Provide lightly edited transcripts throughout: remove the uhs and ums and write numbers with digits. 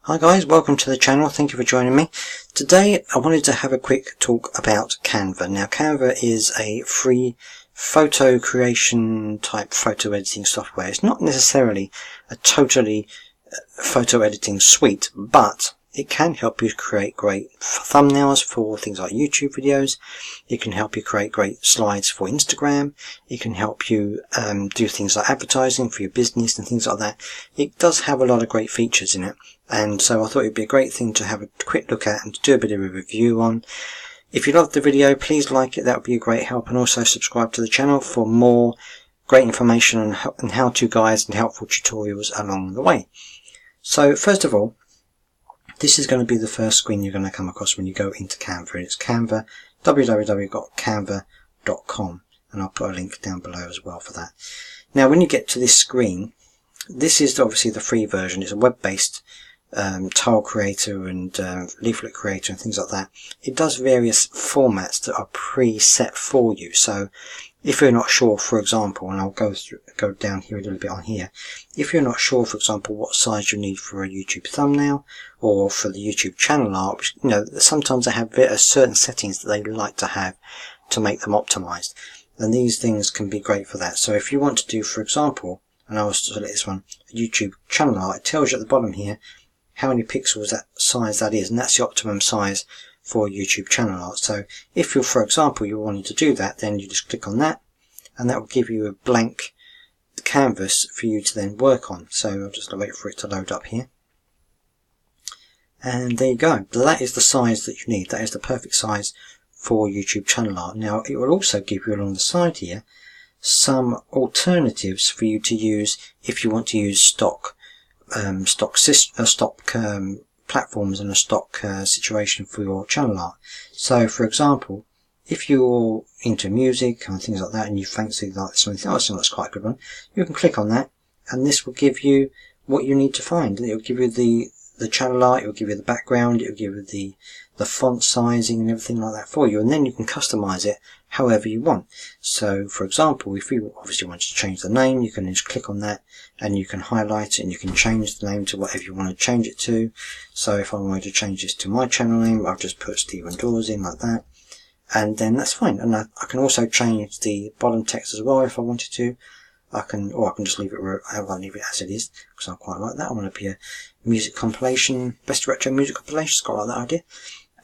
Hi guys, welcome to the channel. Thank you for joining me. Today I wanted to have a quick talk about Canva. Now Canva is a free photo creation type photo editing software. It's not necessarily a totally photo editing suite, but it can help you create great thumbnails for things like YouTube videos. It can help you create great slides for Instagram. It can help you do things like advertising for your business and things like that. It does have a lot of great features in it, and so I thought it'd be a great thing to have a quick look at and to do a bit of a review on. If you loved the video, please like it. That would be a great help, and also subscribe to the channel for more great information and how-to guides and helpful tutorials along the way. So first of all, this is going to be the first screen you're going to come across when you go into Canva. It's Canva, www.canva.com, and I'll put a link down below as well for that. Now when you get to this screen, this is obviously the free version. It's a web-based tile creator and leaflet creator and things like that. It does various formats that are preset for you. So if you're not sure, for example, and I'll go down here a little bit on here, if you're not sure, for example, what size you need for a YouTube thumbnail or for the YouTube channel art, you know, sometimes they have certain settings that they like to have to make them optimized, and these things can be great for that. So if you want to do, for example, and I'll select this one, a YouTube channel art, it tells you at the bottom here how many pixels that size that is, and that's the optimum size for YouTube channel art. So if you're, for example, you're wanting to do that, then you just click on that, and that will give you a blank canvas for you to then work on. So I'll just wait for it to load up here, and there you go. That is the size that you need. That is the perfect size for YouTube channel art. Now it will also give you along the side here some alternatives for you to use if you want to use stock platforms and a stock situation for your channel art. So for example, if you're into music and things like that and you fancy like something else, and that's quite a good one, you can click on that, and this will give you what you need to find. It will give you the channel art, it will give you the background, it will give you the font sizing and everything like that for you, and then you can customize it however you want. So for example, if you obviously want to change the name, you can just click on that and you can highlight it and you can change the name to whatever you want to change it to. So if I wanted to change this to my channel name, I'll just put Stephen Dawes in like that, and then that's fine. And I can also change the bottom text as well if I wanted to. I can just leave it as it is, because I quite like that. I want to be a music compilation, best retro music compilation. It's quite like that idea.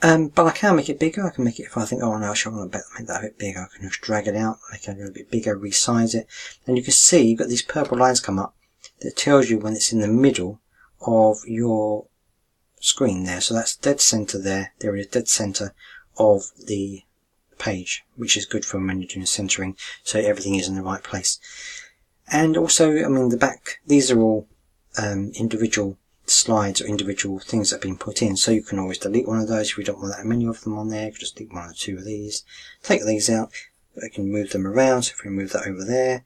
But I can make it bigger. I can make it, if I think, oh no, actually I want to make that a bit bigger, I can just drag it out, make it a little bit bigger, resize it. And you can see you've got these purple lines come up that tells you when it's in the middle of your screen there. So that's dead center there. There it is, dead center of the page, which is good for when you're doing centering, so everything is in the right place. And also, I mean, the back, these are all individual slides or individual things that have been put in, so you can always delete one of those if you don't want that many of them on there. You can just delete one or two of these, take these out. I can move them around, so if we move that over there,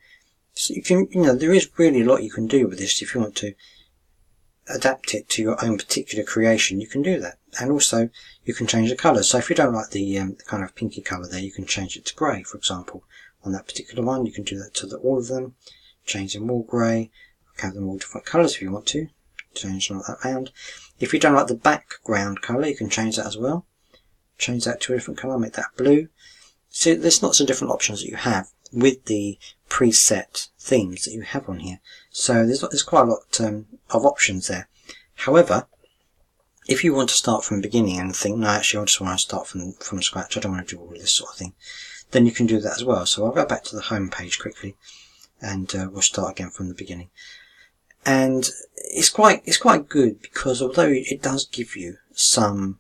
so you can, you know, there is really a lot you can do with this. If you want to adapt it to your own particular creation, you can do that. And also you can change the colours. So if you don't like the kind of pinky colour there, you can change it to grey, for example. On that particular one, you can do that to all of them, change them all grey, have them all different colours if you want to, change them that round. If you don't like the background colour, you can change that as well, change that to a different colour, make that blue. So there's lots of different options that you have with the preset themes that you have on here. So there's quite a lot of options there. However, if you want to start from the beginning and think, no, actually I just want to start from scratch, I don't want to do all this sort of thing, then you can do that as well. So I'll go back to the home page quickly, and we'll start again from the beginning. And it's quite good, because although it does give you some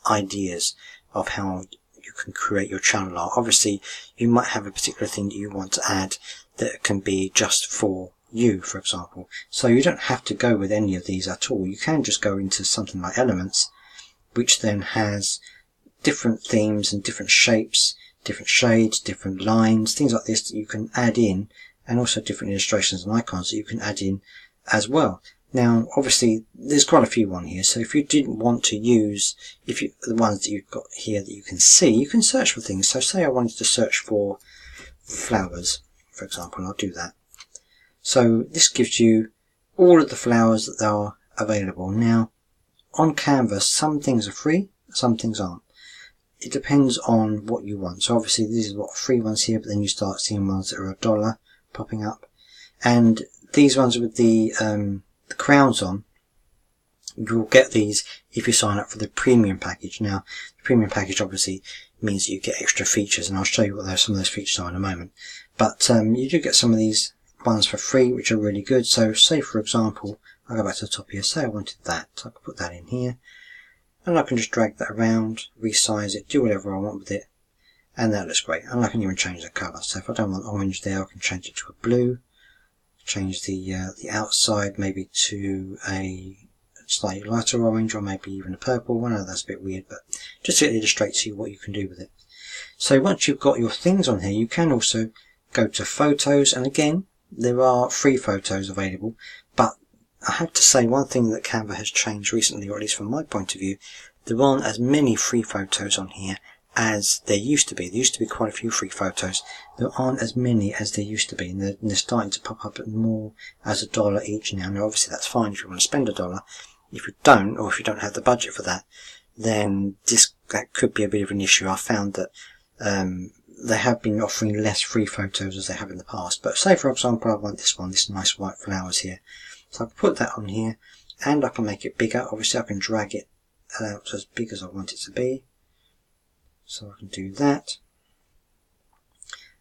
ideas of how you can create your channel art. Obviously you might have a particular thing that you want to add that can be just for you, for example. So you don't have to go with any of these at all. You can just go into something like Elements, which then has different themes and different shapes, different shades, different lines, things like this that you can add in, and also different illustrations and icons that you can add in as well. Now obviously there's quite a few on here, so if you didn't want to use the ones that you've got here that you can see, you can search for things. So say I wanted to search for flowers, for example, and I'll do that. So this gives you all of the flowers that are available. Now, on Canva, some things are free, some things aren't. It depends on what you want. So obviously these are what free ones here, but then you start seeing ones that are $1 popping up. And these ones with the crowns on, you'll get these if you sign up for the premium package. Now, the premium package obviously means that you get extra features, and I'll show you what some of those features are in a moment. But you do get some of these ones for free, which are really good. So say, for example, I'll go back to the top here. Say I wanted that. So I can put that in here. And I can just drag that around, resize it, do whatever I want with it. And that looks great. And I can even change the colour. So if I don't want orange there, I can change it to a blue. Change the outside maybe to a slightly lighter orange, or maybe even a purple. I know that's a bit weird, but just to illustrate to you what you can do with it. So once you've got your things on here, you can also go to photos, and again, there are free photos available, but I have to say one thing that Canva has changed recently, or at least from my point of view, there aren't as many free photos on here as there used to be. There used to be quite a few free photos. There aren't as many as there used to be, and they're starting to pop up more as $1 each now. Now obviously that's fine if you want to spend $1. If you don't, or if you don't have the budget for that, then that could be a bit of an issue. I found that they have been offering less free photos as they have in the past. But say for example I want this one, this nice white flowers here. So I can put that on here, and I can make it bigger. Obviously I can drag it to as big as I want it to be. So I can do that.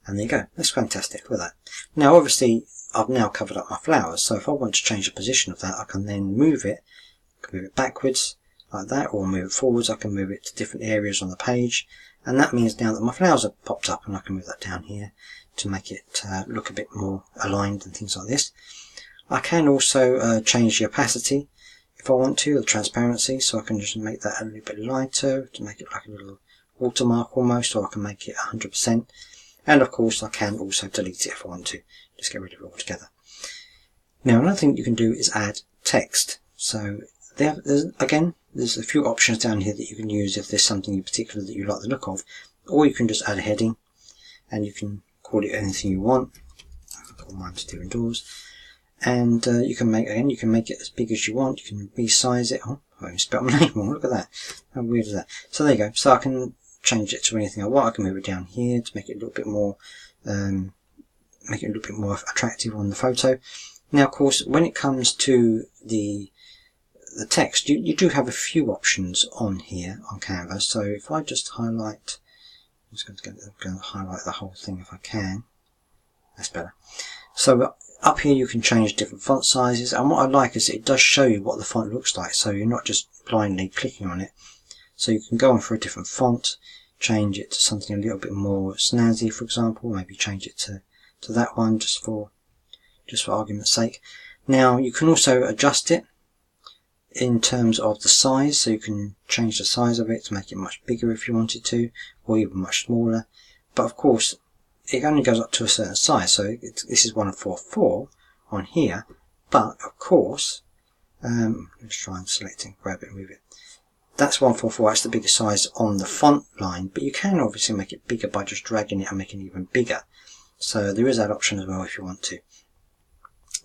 And there you go. That's fantastic. Look at that. Now obviously I've now covered up my flowers. So if I want to change the position of that, I can then move it. I can move it backwards like that, or move it forwards. I can move it to different areas on the page. And that means now that my flowers have popped up, and I can move that down here to make it look a bit more aligned and things like this. I can also change the opacity if I want to, the transparency, so I can just make that a little bit lighter to make it like a little watermark almost, or I can make it 100%. And of course I can also delete it if I want to, just get rid of it altogether. Now another thing you can do is add text. So there's a few options down here that you can use if there's something in particular that you like the look of, or you can just add a heading, and you can call it anything you want. I'll call mine Steering Doors. And you can make it as big as you want. You can resize it. Oh, I haven't spelled my name wrong. Look at that. How weird is that? So there you go. So I can change it to anything I want. I can move it down here to make it a little bit more, attractive on the photo. Now, of course, when it comes to the text, you do have a few options on here on Canva. So if I just highlight, I'm just going to highlight the whole thing if I can. That's better. So up here you can change different font sizes, and what I like is it does show you what the font looks like, so you're not just blindly clicking on it. So you can go on for a different font, change it to something a little bit more snazzy, for example, maybe change it to that one just for argument's sake. Now you can also adjust it in terms of the size, so you can change the size of it to make it much bigger if you wanted to, or even much smaller. But of course it only goes up to a certain size, so this is 144 on here, but of course, let's try and select it, grab it and move it. That's 144, that's the biggest size on the font line, but you can obviously make it bigger by just dragging it and making it even bigger. So there is that option as well if you want to.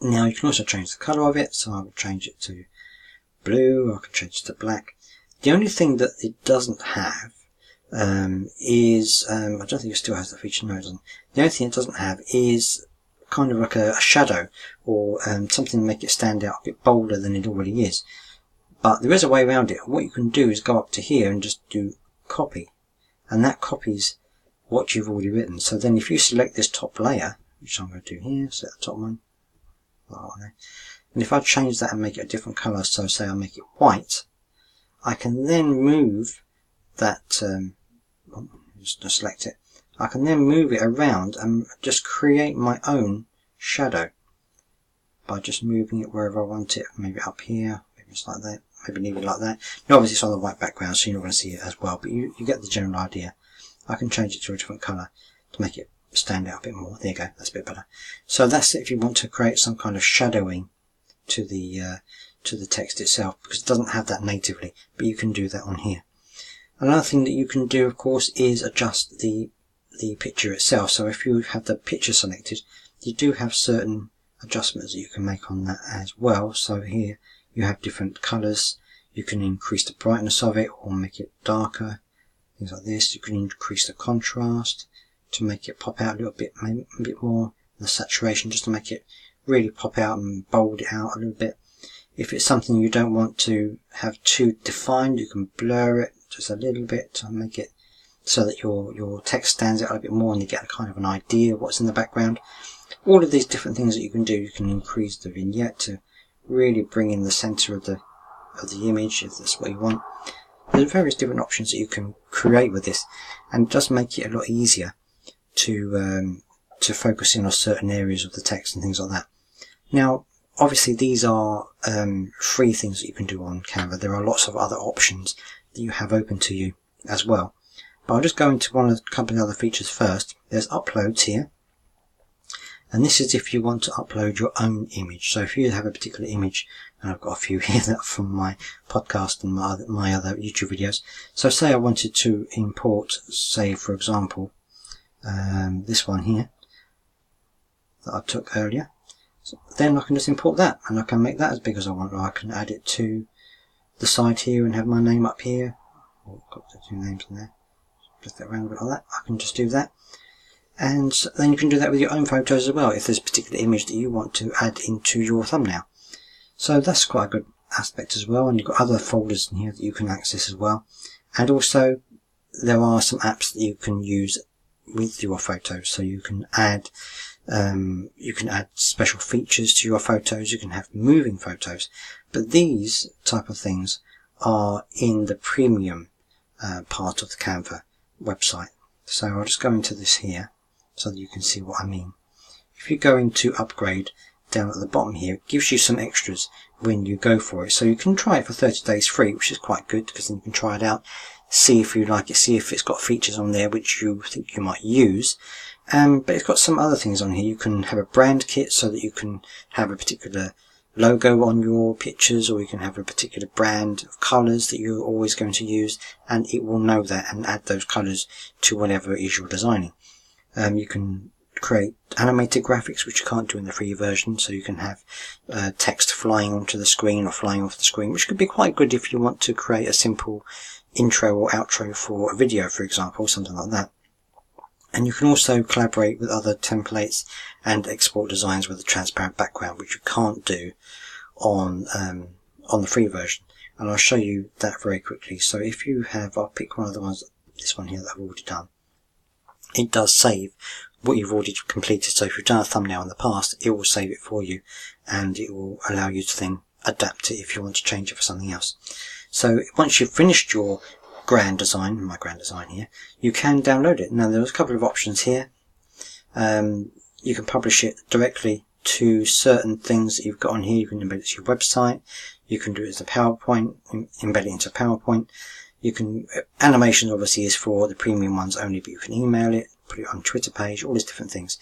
Now you can also change the colour of it, so I will change it to blue, or I can change it to black. The only thing that it doesn't have is, I don't think it still has the feature, no it doesn't. The only thing it doesn't have is kind of like a shadow, or something to make it stand out a bit bolder than it already is. But there is a way around it. What you can do is go up to here and just do copy, and that copies what you've already written. So then if you select this top layer, which I'm going to do here, select the top one, and if I change that and make it a different colour, so say I make it white, I can then move that, just select it, I can then move it around and just create my own shadow by just moving it wherever I want it, maybe up here, maybe it's like that, maybe leave it like that. Now obviously it's on the white background, so you're not going to see it as well, but you get the general idea. I can change it to a different colour to make it stand out a bit more. There you go, that's a bit better. So that's it if you want to create some kind of shadowing to the text itself, because it doesn't have that natively, but you can do that on here. Another thing that you can do, of course, is adjust the picture itself. So if you have the picture selected, you do have certain adjustments that you can make on that as well. So here, you have different colours. You can increase the brightness of it or make it darker, things like this. You can increase the contrast to make it pop out a little bit, maybe a bit more, the saturation just to make it really pop out and bold it out a little bit. If it's something you don't want to have too defined, you can blur it just a little bit to make it so that your text stands out a bit more and you get a kind of an idea of what's in the background. All of these different things that you can do. You can increase the vignette to really bring in the center of the image if that's what you want. There's various different options that you can create with this, and it does make it a lot easier to focus in on certain areas of the text and things like that. Now, obviously these are free things that you can do on Canva. There are lots of other options that you have open to you as well. But I'll just go into a couple of other features first. There's uploads here. And this is if you want to upload your own image. So if you have a particular image, and I've got a few here that from my podcast and my other YouTube videos. So say I wanted to import, say for example, this one here that I took earlier. So then I can just import that, and I can make that as big as I want, or I can add it to the side here and have my name up here. Oh, I've got the two names in there. Flip that around a bit like that. I can just do that. And then you can do that with your own photos as well, if there's a particular image that you want to add into your thumbnail. So that's quite a good aspect as well, and you've got other folders in here that you can access as well. And also there are some apps that you can use with your photos, so you can add special features to your photos. You can have moving photos, but these type of things are in the premium part of the Canva website. So I'll just go into this here so that you can see what I mean. If you go into upgrade down at the bottom here, it gives you some extras when you go for it. So you can try it for 30 days free, which is quite good, because then you can try it out, see if you like it, see if it's got features on there which you think you might use. But it's got some other things on here. You can have a brand kit so that you can have a particular logo on your pictures, or you can have a particular brand of colours that you're always going to use, and it will know that and add those colours to whatever it is you're designing. You can create animated graphics, which you can't do in the free version, so you can have text flying onto the screen or flying off the screen, which could be quite good if you want to create a simple intro or outro for a video, for example, something like that. And you can also collaborate with other templates and export designs with a transparent background, which you can't do on the free version. And I'll show you that very quickly. So if you have, I'll pick one of the ones, this one here that I've already done. It does save what you've already completed. So if you've done a thumbnail in the past, it will save it for you, and it will allow you to then adapt it if you want to change it for something else. So once you've finished your grand design, my grand design here, you can download it. Now there's a couple of options here. You can publish it directly to certain things that you've got on here. You can embed it to your website. You can do it as a PowerPoint, embed it into PowerPoint. You can, animation obviously is for the premium ones only, but you can email it, put it on Twitter page, all these different things.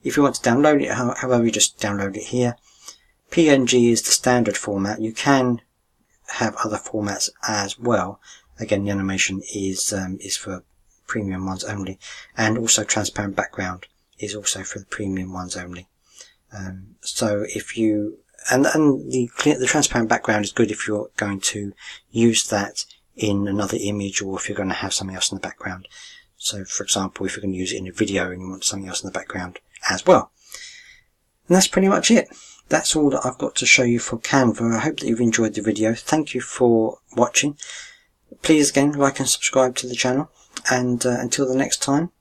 If you want to download it, however, you just download it here. PNG is the standard format. You can have other formats as well. Again, the animation is for premium ones only, and also transparent background is also for the premium ones only. So if you and the transparent background is good if you're going to use that in another image, or if you're going to have something else in the background. So for example, if you're going to use it in a video and you want something else in the background as well. And that's pretty much it. That's all that I've got to show you for Canva. I hope that you've enjoyed the video. Thank you for watching. Please again like and subscribe to the channel, and until the next time,